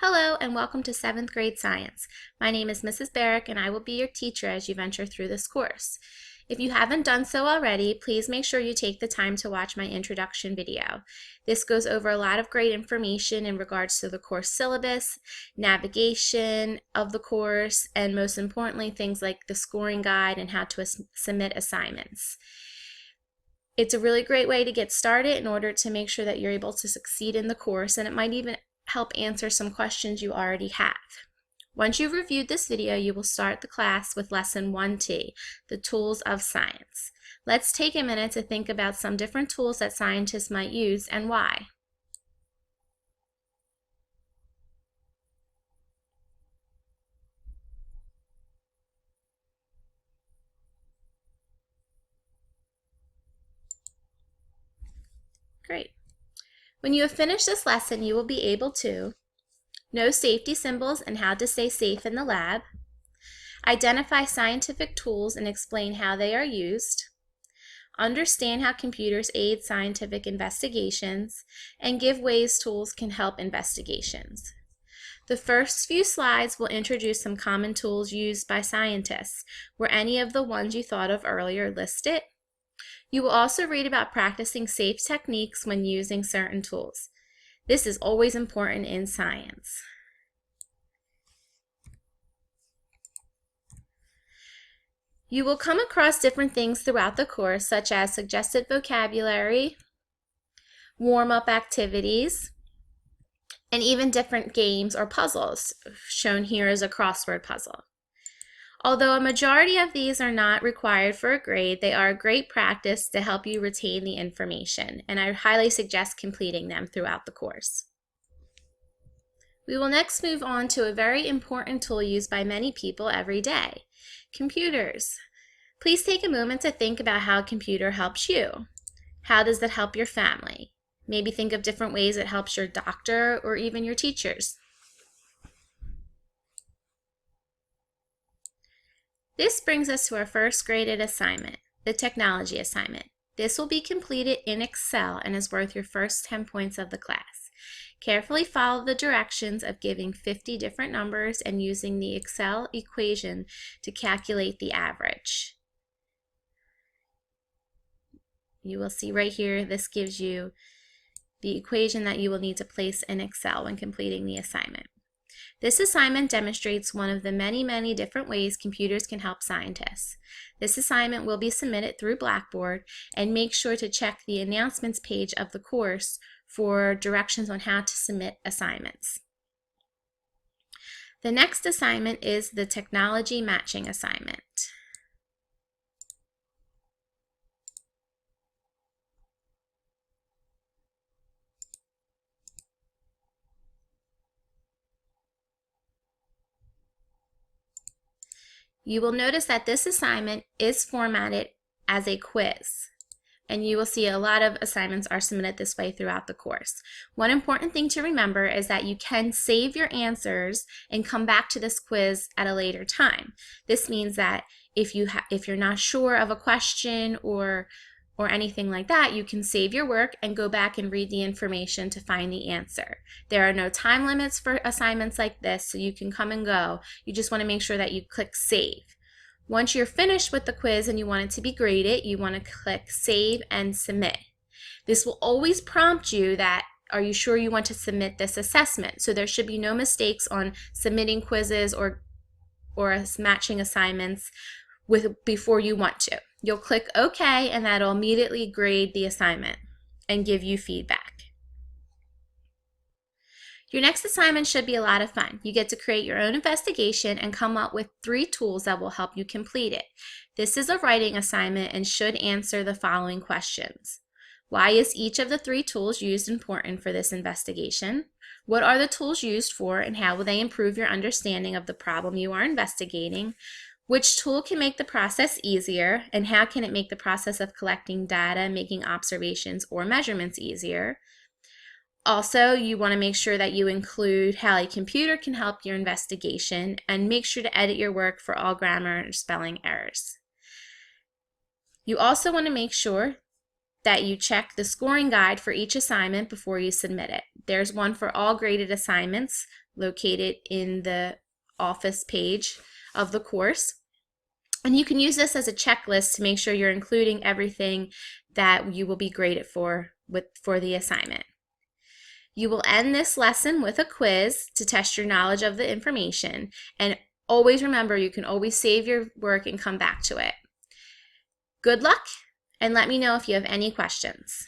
Hello and welcome to 7th grade science. My name is Mrs. Berich and I will be your teacher as you venture through this course. If you haven't done so already, please make sure you take the time to watch my introduction video. This goes over a lot of great information in regards to the course syllabus, navigation of the course, and most importantly, things like the scoring guide and how to submit assignments. It's a really great way to get started in order to make sure that you're able to succeed in the course, and it might even help answer some questions you already have. Once you've reviewed this video, you will start the class with Lesson 1T, the Tools of Science. Let's take a minute to think about some different tools that scientists might use and why. Great. When you have finished this lesson, you will be able to know safety symbols and how to stay safe in the lab, identify scientific tools and explain how they are used, understand how computers aid scientific investigations, and give ways tools can help investigations. The first few slides will introduce some common tools used by scientists. Were any of the ones you thought of earlier listed? You will also read about practicing safe techniques when using certain tools. This is always important in science. You will come across different things throughout the course, such as suggested vocabulary, warm-up activities, and even different games or puzzles, shown here as a crossword puzzle. Although a majority of these are not required for a grade, they are a great practice to help you retain the information, and I highly suggest completing them throughout the course. We will next move on to a very important tool used by many people every day, computers. Please take a moment to think about how a computer helps you. How does it help your family? Maybe think of different ways it helps your doctor or even your teachers. This brings us to our first graded assignment, the technology assignment. This will be completed in Excel and is worth your first 10 points of the class. Carefully follow the directions of giving 50 different numbers and using the Excel equation to calculate the average. You will see right here, this gives you the equation that you will need to place in Excel when completing the assignment. This assignment demonstrates one of the many different ways computers can help scientists. This assignment will be submitted through Blackboard, and make sure to check the announcements page of the course for directions on how to submit assignments. The next assignment is the technology matching assignment. You will notice that this assignment is formatted as a quiz, and you will see a lot of assignments are submitted this way throughout the course. One important thing to remember is that you can save your answers and come back to this quiz at a later time. This means that if you're not sure of a question or anything like that, you can save your work and go back and read the information to find the answer. There are no time limits for assignments like this, so you can come and go. You just want to make sure that you click save. Once you're finished with the quiz and you want it to be graded, you want to click save and submit. This will always prompt you that, are you sure you want to submit this assessment? So there should be no mistakes on submitting quizzes or matching assignments before you want to. You'll click OK, and that'll immediately grade the assignment and give you feedback. Your next assignment should be a lot of fun. You get to create your own investigation and come up with 3 tools that will help you complete it. This is a writing assignment and should answer the following questions. Why is each of the 3 tools used important for this investigation? What are the tools used for, and how will they improve your understanding of the problem you are investigating? Which tool can make the process easier, and how can it make the process of collecting data, making observations, or measurements easier? Also, you want to make sure that you include how a computer can help your investigation, and make sure to edit your work for all grammar and spelling errors. You also want to make sure that you check the scoring guide for each assignment before you submit it. There's one for all graded assignments located in the office page of the course. And you can use this as a checklist to make sure you're including everything that you will be graded for the assignment. You will end this lesson with a quiz to test your knowledge of the information. And always remember, you can always save your work and come back to it. Good luck, and let me know if you have any questions.